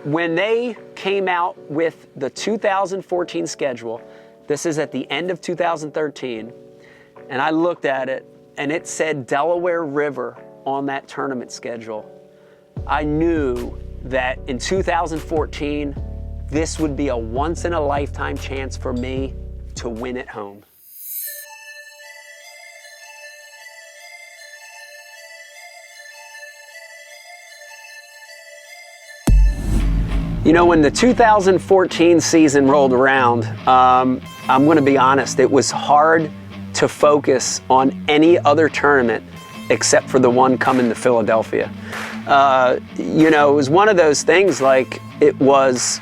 when they came out with the 2014 schedule, this is at the end of 2013, and I looked at it and it said Delaware River on that tournament schedule, I knew that in 2014, this would be a once-in-a-lifetime chance for me to win at home. You know, when the 2014 season rolled around, I'm going to be honest, it was hard to focus on any other tournament except for the one coming to Philadelphia. You know, it was one of those things, like, it was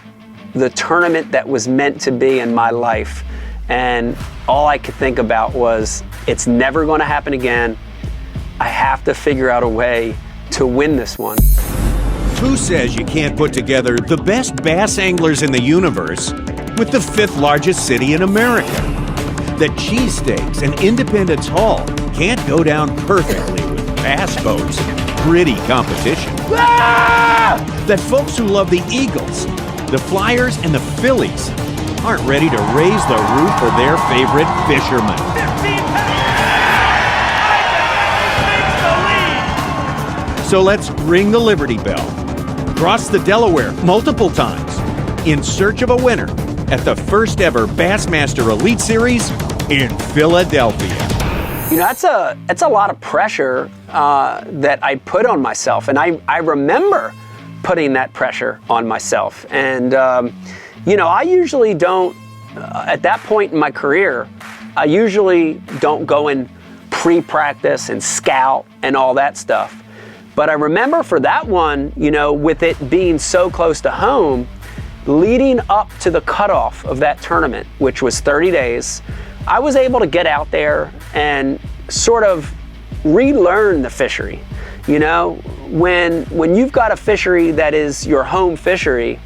the tournament that was meant to be in my life. And all I could think about was, it's never going to happen again. I have to figure out a way to win this one. Who says you can't put together the best bass anglers in the universe with the 5th largest city in America? That cheesesteaks and Independence Hall can't go down perfectly with bass boats and gritty competition. Ah! That folks who love the Eagles, the Flyers, and the Phillies aren't ready to raise the roof for their favorite fishermen. 15 takes the lead. So let's ring the Liberty Bell, cross the Delaware multiple times in search of a winner at the first ever Bassmaster Elite Series in Philadelphia. You know, that's a lot of pressure that I put on myself, and I remember putting that pressure on myself. And you know, I usually don't, at that point in my career, I usually don't go in pre-practice and scout and all that stuff. But I remember for that one, you know, with it being so close to home, leading up to the cutoff of that tournament, which was 30 days, I was able to get out there and sort of relearn the fishery. You know, when you've got a fishery that is your home fishery,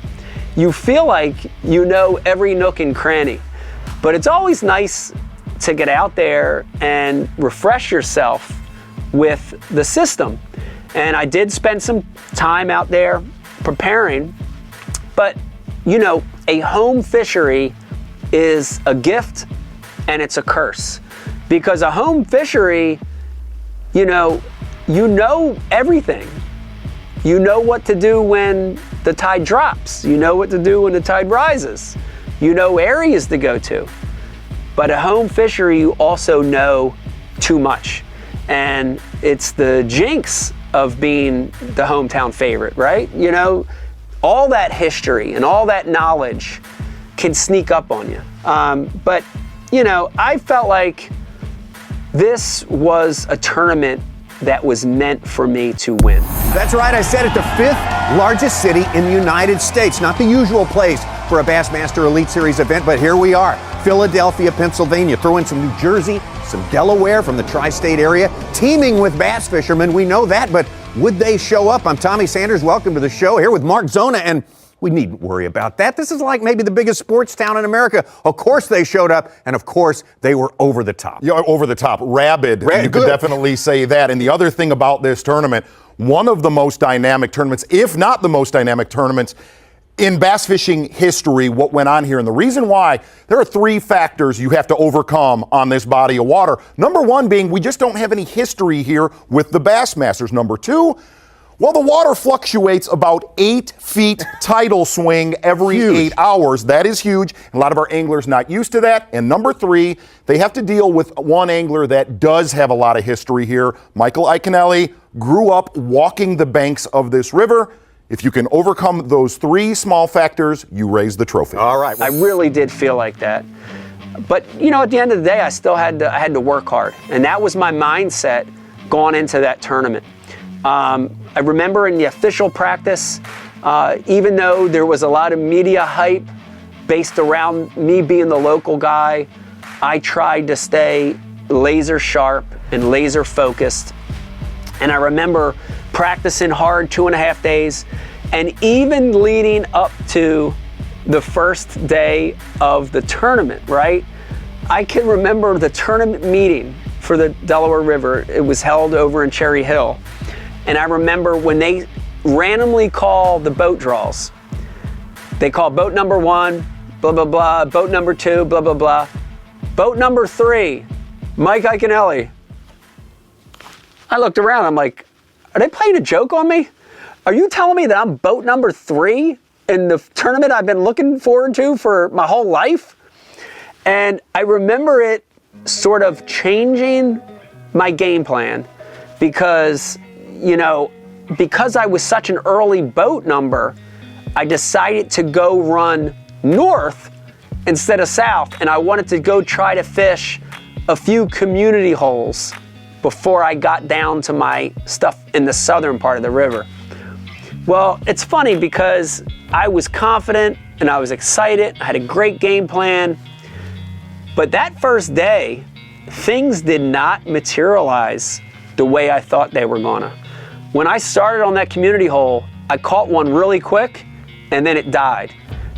you feel like you know every nook and cranny. But it's always nice to get out there and refresh yourself with the system. And I did spend some time out there preparing, but you know, a home fishery is a gift and it's a curse. Because a home fishery, you know everything. You know what to do when the tide drops. You know what to do when the tide rises. You know areas to go to. But a home fishery, you also know too much. And it's the jinx of being the hometown favorite, right? You know, all that history and all that knowledge can sneak up on you. But, you know, I felt like this was a tournament that was meant for me to win. That's right, I said it, the 5th largest city in the United States. Not the usual place for a Bassmaster Elite Series event, but here we are, Philadelphia, Pennsylvania. Throw in some New Jersey, some Delaware from the tri-state area, teeming with bass fishermen. We know that, but would they show up? I'm Tommy Sanders. Welcome to the show, here with Mark Zona, and we needn't worry about that. This is like maybe the biggest sports town in America. Of course they showed up, and of course they were over the top. Yeah, over the top. Rabid. You could definitely say that. And the other thing about this tournament, one of the most dynamic tournaments, if not the most dynamic tournaments in bass fishing history, what went on here. And the reason why, there are 3 factors you have to overcome on this body of water. Number 1 being, we just don't have any history here with the Bassmasters. Number 2, well, the water fluctuates about 8 feet tidal swing every 8 hours. That is huge. A lot of our anglers not used to that. And number 3, they have to deal with one angler that does have a lot of history here. Mike Iaconelli grew up walking the banks of this river. If you can overcome those 3 small factors, you raise the trophy. All right. I really did feel like that. But, you know, at the end of the day, I still had to work hard. And that was my mindset going into that tournament. I remember in the official practice, even though there was a lot of media hype based around me being the local guy, I tried to stay laser sharp and laser focused. And I remember practicing hard 2.5 days, and even leading up to the first day of the tournament, right? I can remember the tournament meeting for the Delaware River. It was held over in Cherry Hill. And I remember when they randomly call the boat draws, They call boat number 1, blah, blah, blah, boat number 2, blah, blah, blah. Boat number 3, Mike Iaconelli. I looked around, I'm like, are they playing a joke on me? Are you telling me that I'm boat number 3 in the tournament I've been looking forward to for my whole life? And I remember it sort of changing my game plan because, because I was such an early boat number, I decided to go run north instead of south, and I wanted to go try to fish a few community holes before I got down to my stuff in the southern part of the river. Well, it's funny because I was confident and I was excited. I had a great game plan. But that first day, things did not materialize the way I thought they were gonna. When I started on that community hole, I caught one really quick and then it died.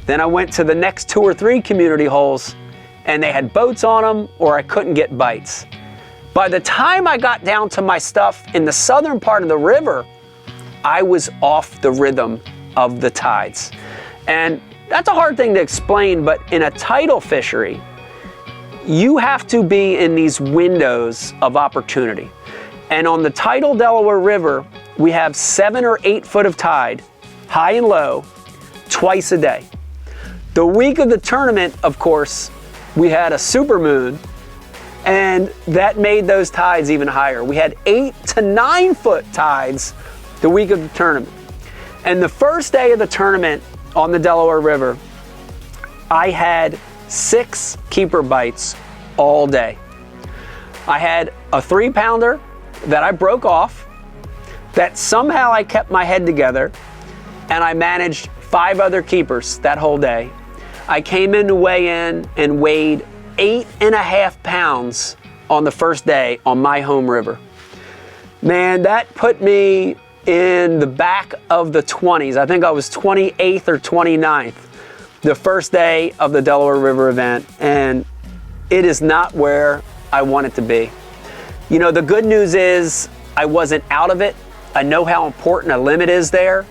Then I went to the next 2 or 3 community holes and they had boats on them or I couldn't get bites. By the time I got down to my stuff in the southern part of the river, I was off the rhythm of the tides. And that's a hard thing to explain, but in a tidal fishery, you have to be in these windows of opportunity. And on the tidal Delaware River, we have 7 or 8 foot of tide, high and low, twice a day. The week of the tournament, of course, we had a supermoon, and that made those tides even higher. We had 8 to 9 foot tides the week of the tournament. And the first day of the tournament on the Delaware River, I had 6 keeper bites all day. I had a 3-pounder that I broke off, that somehow I kept my head together, and I managed 5 other keepers that whole day. I came in to weigh in and weighed 8.5 pounds on the first day on my home river. Man, that put me in the back of the 20s. I think I was 28th or 29th the first day of the Delaware River event, and it is not where I want it to be. The good news is I wasn't out of it. I know how important a limit is there.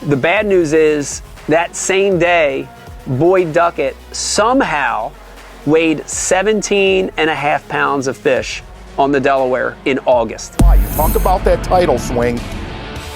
The bad news is that same day, Boyd Duckett somehow weighed 17.5 pounds of fish on the Delaware in August. You talk about that tidal swing.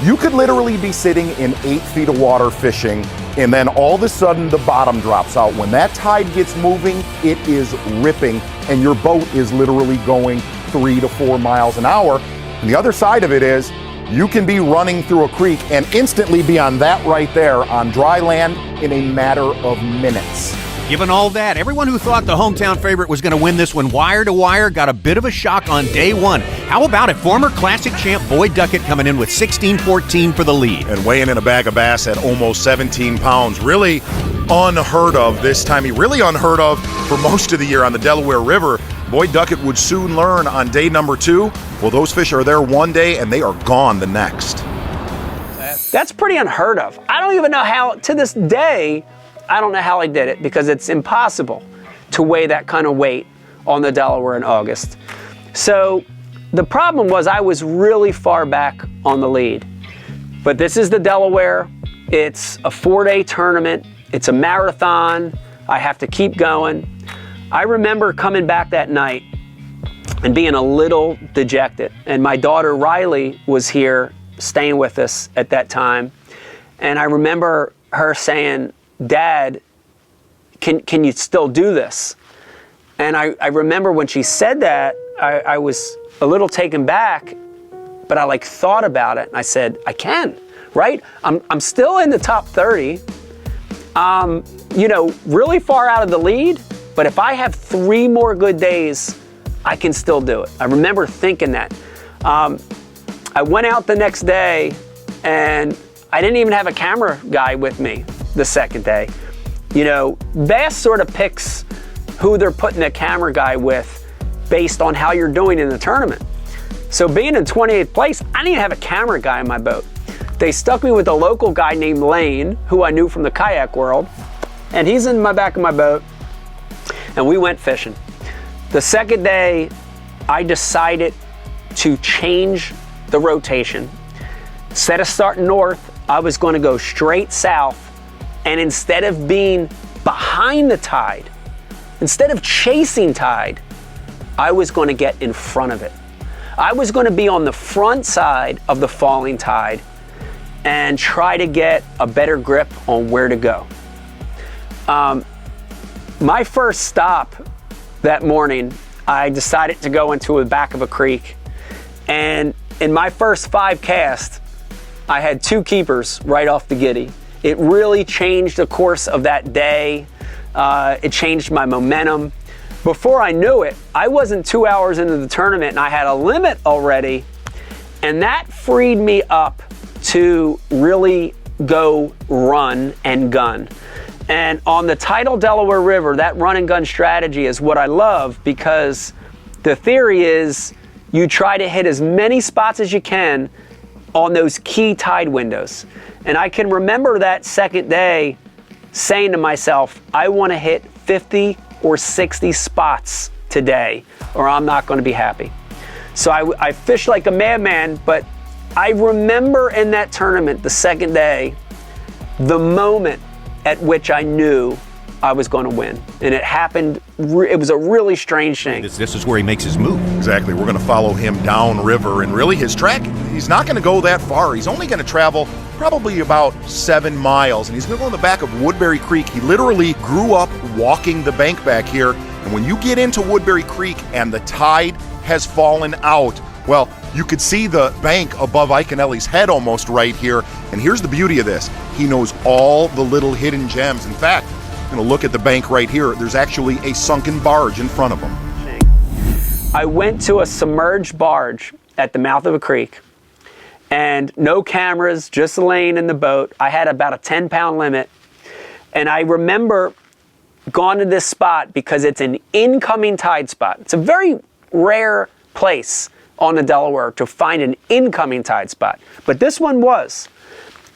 You could literally be sitting in 8 feet of water fishing, and then all of a sudden the bottom drops out. When that tide gets moving, it is ripping, and your boat is literally going 3 to 4 miles an hour. And the other side of it is, you can be running through a creek and instantly be on that right there on dry land in a matter of minutes. Given all that, everyone who thought the hometown favorite was going to win this one wire to wire got a bit of a shock on day 1. How about it? Former Classic champ Boyd Duckett coming in with 16-14 for the lead. And weighing in a bag of bass at almost 17 pounds. Really unheard of this time. Really unheard of for most of the year on the Delaware River. Boyd Duckett would soon learn on day number 2. Well, those fish are there one day and they are gone the next. That's pretty unheard of. I don't even know how, to this day, I don't know how I did it because it's impossible to weigh that kind of weight on the Delaware in August. So the problem was I was really far back on the lead. But this is the Delaware. It's a 4-day tournament. It's a marathon. I have to keep going. I remember coming back that night and being a little dejected. And my daughter Riley was here staying with us at that time. And I remember her saying, "Dad, can you still do this?" And I remember when she said that, I was a little taken back, but I thought about it and I said, I can, right? I'm still in the top 30. Really far out of the lead, but if I have 3 more good days, I can still do it. I remember thinking that. I went out the next day and I didn't even have a camera guy with me the second day. Bass sort of picks who they're putting a camera guy with based on how you're doing in the tournament. So being in 28th place, I didn't even have a camera guy in my boat. They stuck me with a local guy named Lane, who I knew from the kayak world, and he's in my back of my boat, and we went fishing. The second day, I decided to change the rotation. Instead of starting north, I was going to go straight south And instead of being behind the tide, instead of chasing tide, I was going to get in front of it. I was going to be on the front side of the falling tide and try to get a better grip on where to go. My first stop that morning, I decided to go into the back of a creek. And in my first 5 casts, I had 2 keepers right off the giddy. It really changed the course of that day. It changed my momentum. Before I knew it, I wasn't 2 hours into the tournament and I had a limit already. And that freed me up to really go run and gun. And on the tidal Delaware River, that run and gun strategy is what I love, because the theory is you try to hit as many spots as you can on those key tide windows. And I can remember that second day saying to myself, I want to hit 50 or 60 spots today or I'm not going to be happy. So I fished like a madman, but I remember in that tournament the second day, the moment at which I knew I was going to win. And it happened, it was a really strange thing. This is where he makes his move. Exactly. We're going to follow him downriver, and really his track, he's not going to go that far. He's only going to travel probably about 7 miles, and he's going to go in the back of Woodbury Creek. He literally grew up walking the bank back here, and when you get into Woodbury Creek and the tide has fallen out, well, you could see the bank above Iaconelli's head almost right here. And here's the beauty of this. He knows all the little hidden gems. In fact, I'm going to look at the bank right here. There's actually a sunken barge in front of him. I went to a submerged barge at the mouth of a creek, and no cameras, just laying in the boat. I had about a 10-pound limit. And I remember going to this spot because it's an incoming tide spot. It's a very rare place on the Delaware to find an incoming tide spot, but this one was.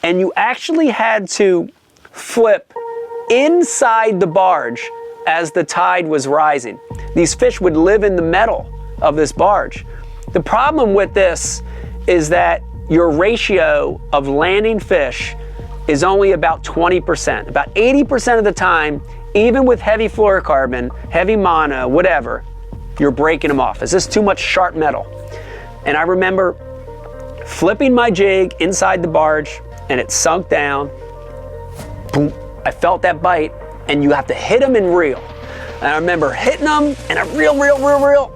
And you actually had to flip inside the barge as the tide was rising. These fish would live in the metal of this barge. The problem with this is that your ratio of landing fish is only about 20%. About 80% of the time, even with heavy fluorocarbon, heavy mono, whatever, you're breaking them off. Is this too much sharp metal? And I remember flipping my jig inside the barge and it sunk down. Boom. I felt that bite, and you have to hit them and reel. And I remember hitting them and I reel,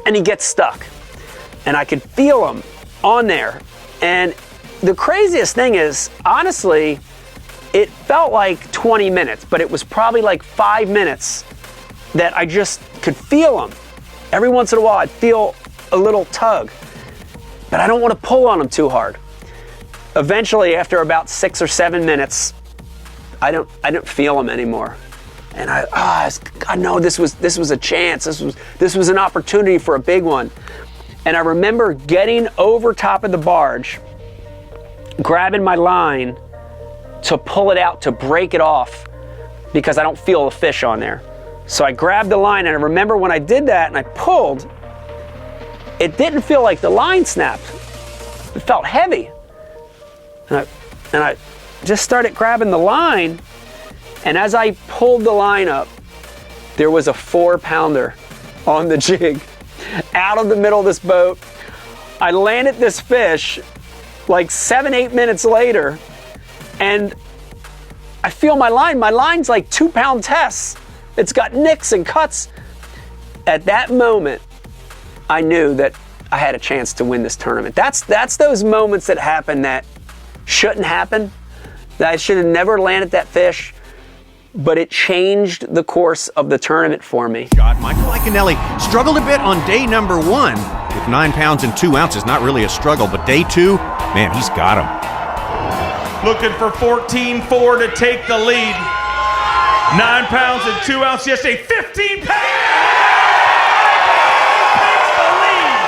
and he gets stuck. And I could feel him on there. And the craziest thing is, honestly, it felt like 20 minutes, but it was probably like 5 minutes that I just could feel him. Every once in a while I'd feel a little tug, but I don't want to pull on them too hard. Eventually, after about 6 or 7 minutes, I don't feel them anymore. And God, no, this was a chance. This was an opportunity for a big one. And I remember getting over top of the barge, grabbing my line to pull it out, to break it off, because I don't feel a fish on there. So I grabbed the line, and I remember when I did that and I pulled, it didn't feel like the line snapped. It felt heavy. And I just started grabbing the line, and as I pulled the line up, there was a 4-pounder on the jig out of the middle of this boat. I landed this fish like 7-8 minutes later, and I feel my line. My line's like 2-pound tests. It's got nicks and cuts. At that moment, I knew that I had a chance to win this tournament. That's those moments that happen that shouldn't happen, that I should have never landed that fish, but it changed the course of the tournament for me. Michael Iaconelli struggled a bit on day number 1 with 9 pounds and 2 ounces. Not really a struggle, but day 2, man, he's got him. Looking for 14.4 to take the lead. 9 pounds and 2 ounces. Yes, a 15 pounds. Takes the lead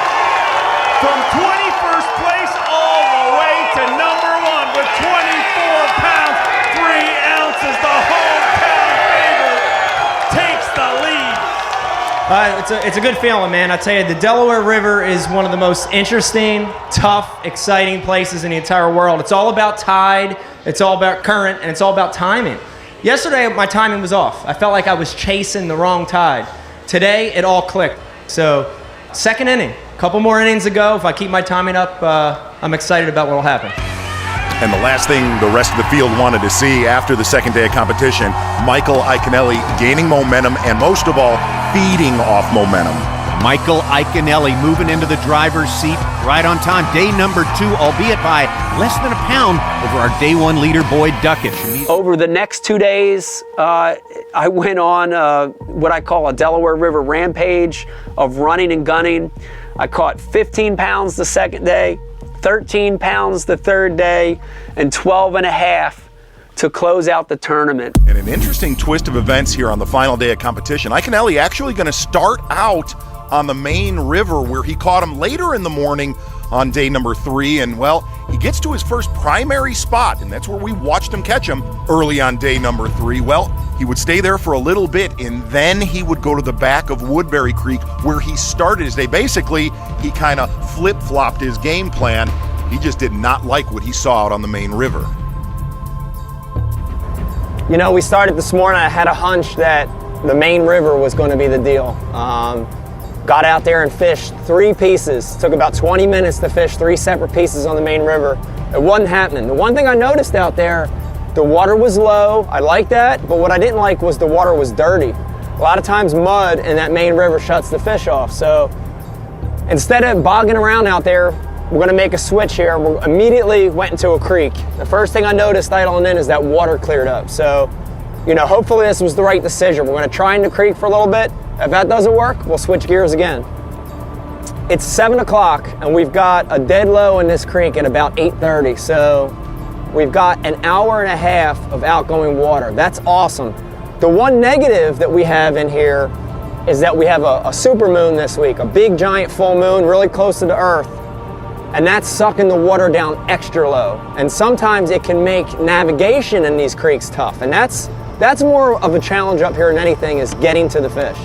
from 21st place all the way to number 1 with 24 pounds, 3 ounces. The hometown favorite takes the lead. It's a good feeling, man. I tell you, the Delaware River is one of the most interesting, tough, exciting places in the entire world. It's all about tide. It's all about current, and it's all about timing. Yesterday, my timing was off. I felt like I was chasing the wrong tide. Today, it all clicked. So, second inning, couple more innings to go. If I keep my timing up, I'm excited about what will happen. And the last thing the rest of the field wanted to see after the second day of competition, Michael Iaconelli gaining momentum and most of all, feeding off momentum. Michael Iaconelli moving into the driver's seat right on time. Day number 2, albeit by less than a pound over our day 1 leader, Boyd Duckett. Over the next 2 days, I went on what I call a Delaware River rampage of running and gunning. I caught 15 pounds the second day, 13 pounds the third day, and 12 and a half to close out the tournament. And an interesting twist of events here on the final day of competition. Iaconelli actually going to start out on the main river where he caught him later in the morning on day number 3, and well, he gets to his first primary spot, and that's where we watched him catch him early on day number 3. Well, he would stay there for a little bit, and then he would go to the back of Woodbury Creek where he started his day. Basically, he kind of flip-flopped his game plan. He just did not like what he saw out on the main river. You know, we started this morning, I had a hunch that the main river was going to be the deal. Got out there and fished 3 pieces. Took about 20 minutes to fish 3 separate pieces on the main river. It wasn't happening. The one thing I noticed out there, the water was low. I liked that, but what I didn't like was the water was dirty. A lot of times mud in that main river shuts the fish off. So instead of bogging around out there, we're going to make a switch here. We immediately went into a creek. The first thing I noticed idling in is that water cleared up. So, you know, hopefully this was the right decision. We're going to try in the creek for a little bit. If that doesn't work, we'll switch gears again. It's 7 o'clock and we've got a dead low in this creek at about 8:30. So we've got an hour and a half of outgoing water. That's awesome. The one negative that we have in here is that we have a super moon this week, a big giant full moon really close to the earth. And that's sucking the water down extra low. And sometimes it can make navigation in these creeks tough. And that's more of a challenge up here than anything, is getting to the fish.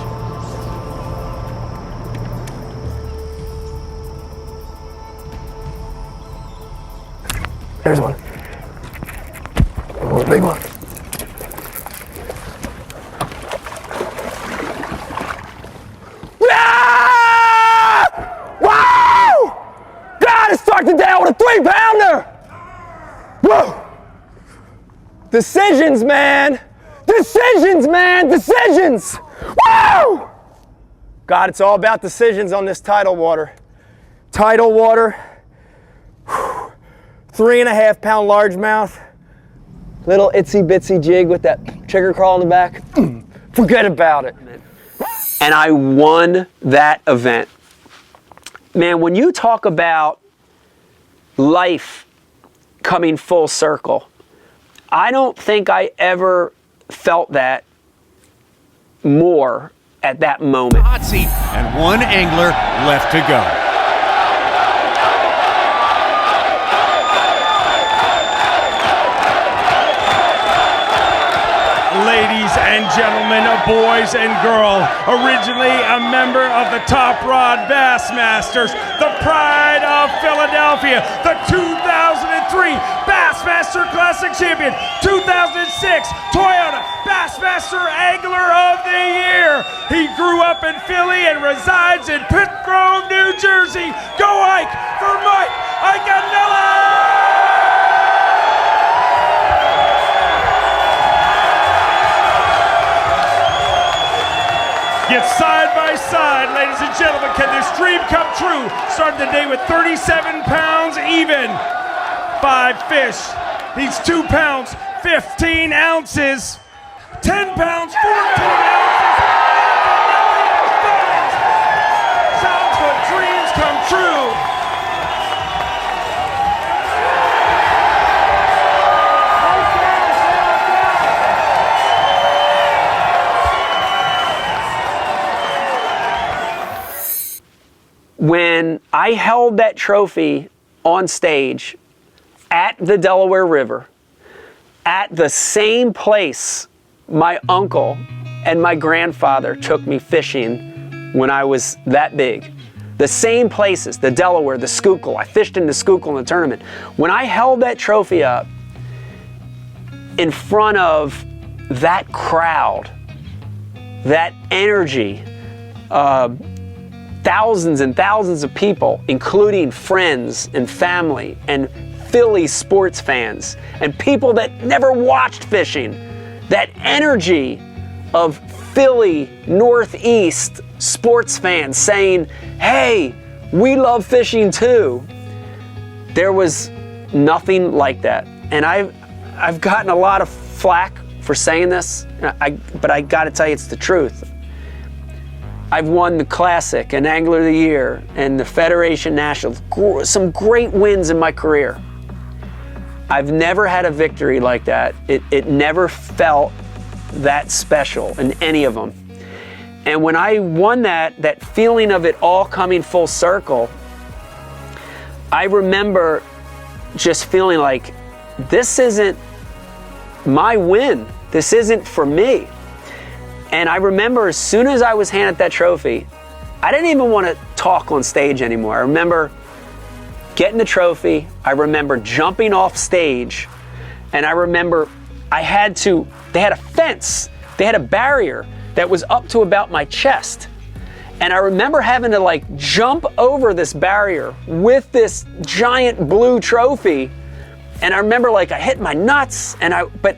There's one. Oh, a big one. Ah! Wow! Gotta start the day out with a 3-pounder! Whoa! Decisions, man! Decisions, man! Decisions! Woo! God, it's all about decisions on this tidal water. Tidal water. 3.5 pound largemouth. Little itsy bitsy jig with that trigger crawl in the back. Forget about it. And I won that event. Man, when you talk about life coming full circle, I don't think I ever felt that more at that moment. Hot seat and 1 angler left to go. Ladies and gentlemen, boys and girls, originally a member of the Top Rod Bassmasters, the pride of Philadelphia, the 2003 Bassmaster Classic Champion, 2006 Toyota Bassmaster Angler of the Year. He grew up in Philly and resides in Pit Grove, New Jersey. Go Ike for Mike Iaconelli! Get side by side, ladies and gentlemen. Can this dream come true? Started the day with 37 pounds even. 5 fish. He's 2 pounds, 15 ounces. 10 pounds, 14 ounces. Sounds good. Dreams come true. When I held that trophy on stage at the Delaware River, at the same place my uncle and my grandfather took me fishing when I was that big. The same places, the Delaware, the Schuylkill. I fished in the Schuylkill in the tournament. When I held that trophy up, in front of that crowd, that energy, thousands and thousands of people, including friends and family and Philly sports fans and people that never watched fishing, that energy of Philly Northeast sports fans saying, hey, we love fishing too. There was nothing like that. And I've gotten a lot of flack for saying this, but I gotta tell you it's the truth. I've won the Classic and Angler of the Year and the Federation National, some great wins in my career. I've never had a victory like that. It never felt that special in any of them. And when I won that feeling of it all coming full circle, I remember just feeling like, this isn't my win. This isn't for me. And I remember as soon as I was handed that trophy, I didn't even want to talk on stage anymore. I remember getting the trophy. I remember jumping off stage. And I remember they had a fence. They had a barrier that was up to about my chest. And I remember having to like jump over this barrier with this giant blue trophy. And I remember like I hit my nuts but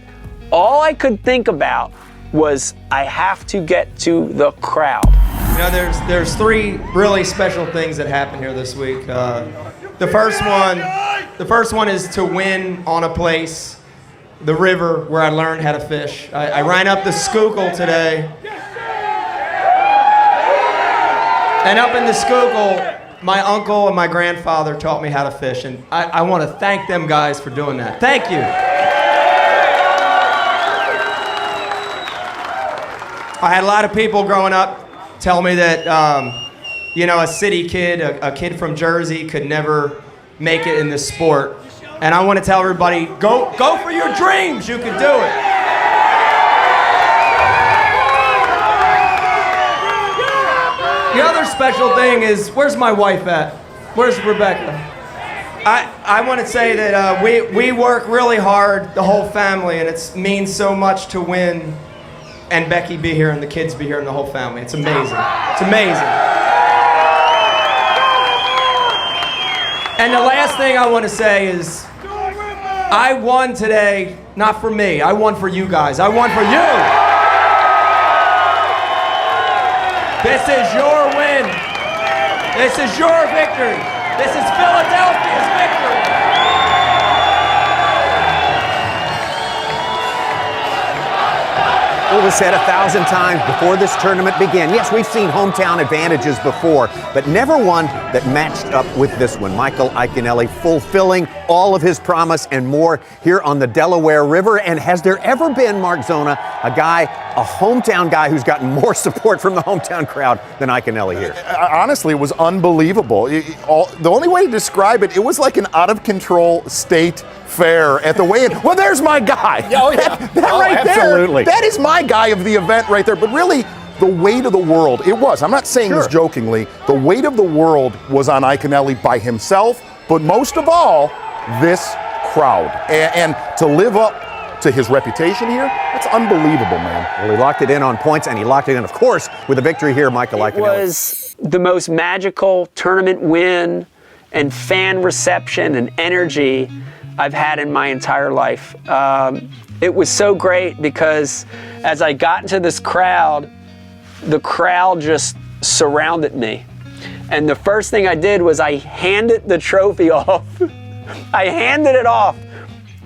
all I could think about was I have to get to the crowd. You know, there's three really special things that happened here this week. The first one is to win on a place, the river, where I learned how to fish. I ran up the Schuylkill today. And up in the Schuylkill, my uncle and my grandfather taught me how to fish, and I want to thank them guys for doing that. Thank you. I had a lot of people growing up tell me that, a city kid, a kid from Jersey could never make it in this sport. And I want to tell everybody, go for your dreams, you can do it. The other special thing is, where's my wife at? Where's Rebecca? I want to say that we work really hard, the whole family, and it means so much to win and Becky be here and the kids be here and the whole family. It's amazing. It's amazing. And the last thing I want to say is, I won today, not for me. I won for you guys. I won for you. This is your win. This is your victory. This is Philadelphia's victory. It was said 1,000 times before this tournament began. Yes, we've seen hometown advantages before, but never one that matched up with this one. Michael Iaconelli fulfilling all of his promise and more here on the Delaware River. And has there ever been, Mark Zona, a hometown guy who's gotten more support from the hometown crowd than Iaconelli here? Honestly, it was unbelievable. The only way to describe it, it was like an out-of-control state fair at the weigh-in. Well, there's my guy. Oh, yeah. That right absolutely. there. That is my guy of the event right there. But really, the weight of the world, it was. I'm not saying this jokingly. The weight of the world was on Iaconelli by himself, but most of all, this crowd. And to live up to his reputation here, that's unbelievable, man. Well, he locked it in on points, and he locked it in, of course, with a victory here, Michael Iaconelli. It was the most magical tournament win and fan reception and energy I've had in my entire life. It was so great because as I got into this crowd, the crowd just surrounded me. And the first thing I did was I handed the trophy off. I handed it off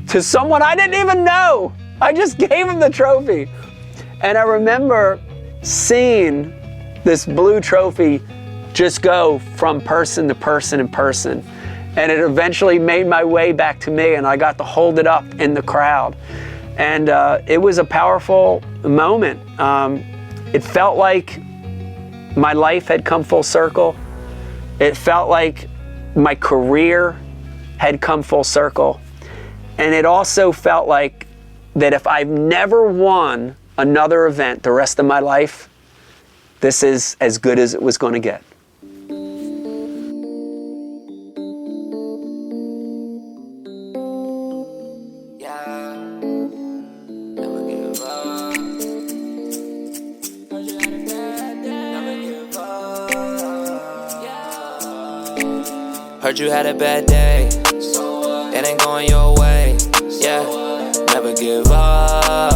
to someone I didn't even know. I just gave him the trophy. And I remember seeing this blue trophy just go from person to person and person. And it eventually made my way back to me, and I got to hold it up in the crowd. And it was a powerful moment. It felt like my life had come full circle. It felt like my career had come full circle. And it also felt like that if I've never won another event the rest of my life, this is as good as it was going to get. Heard you had a bad day, it ain't going your way, yeah. Never give up.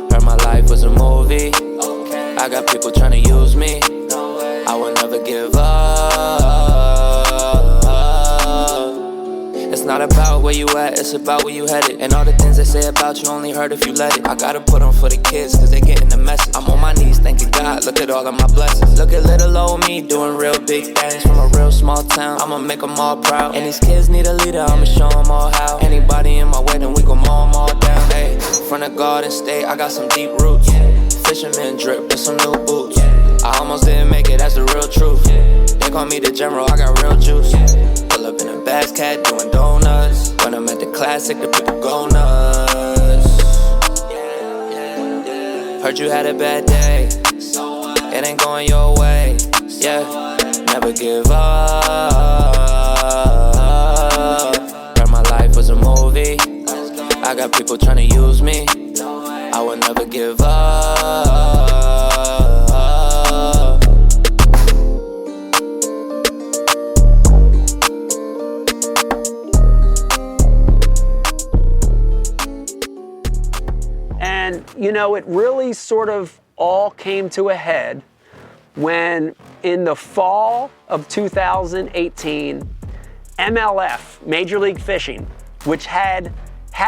Heard my life was a movie, I got people trying to use me. I will never give up. It's not about where you at, it's about where you headed. And all the things they say about you only heard if you let it. I gotta put on for the kids, cause they getting the message. I'm on my knees, thanking God, look at all of my blessings. Look at little old me, doing real big things from a real small town. I'ma make them all proud. And these kids need a leader, I'ma show them all how. Anybody in my way, then we gon' mow them all down. Hey, from the Garden State, I got some deep roots. Fisherman drip with some new boots. I almost didn't make it, that's the real truth. They call me the general, I got real juice. Pull up in a Bass Cat doing donuts. When I'm at the classic, the people go nuts. Heard you had a bad day, it ain't going your way, yeah. Never give up. Heard my life was a movie, I got people trying to use me. I will never give up. And, you know, it really sort of all came to a head when in the fall of 2018, MLF, Major League Fishing, which had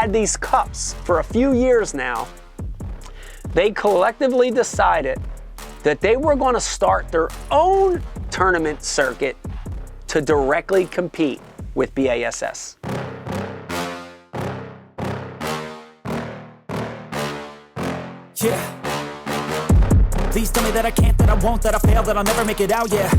these cups for a few years now, they collectively decided that they were going to start their own tournament circuit to directly compete with BASS. Yeah. Please tell me that I can't, that I won't, that I fail, that I'll never make it out, yeah.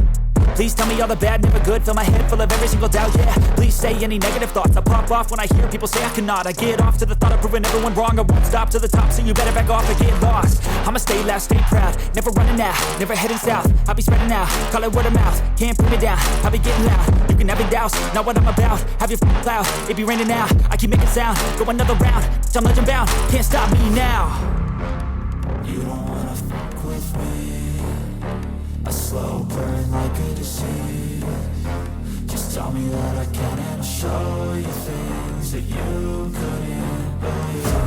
Please tell me all the bad, never good, fill my head full of every single doubt, yeah. Please say any negative thoughts, I pop off when I hear people say I cannot. I get off to the thought of proving everyone wrong, I won't stop to the top, so you better back off and get lost. I'ma stay loud, stay proud, never running out, never heading south. I'll be spreading out, call it word of mouth, can't put me down, I'll be getting loud. You can have your doubts, not what I'm about, have your cloud, it be raining now. I keep making sound, go another round, I'm legend bound, can't stop me now. You don't wanna fuck with me, a slow burn like a disease. Just tell me that I can and I'll show you things that you couldn't believe.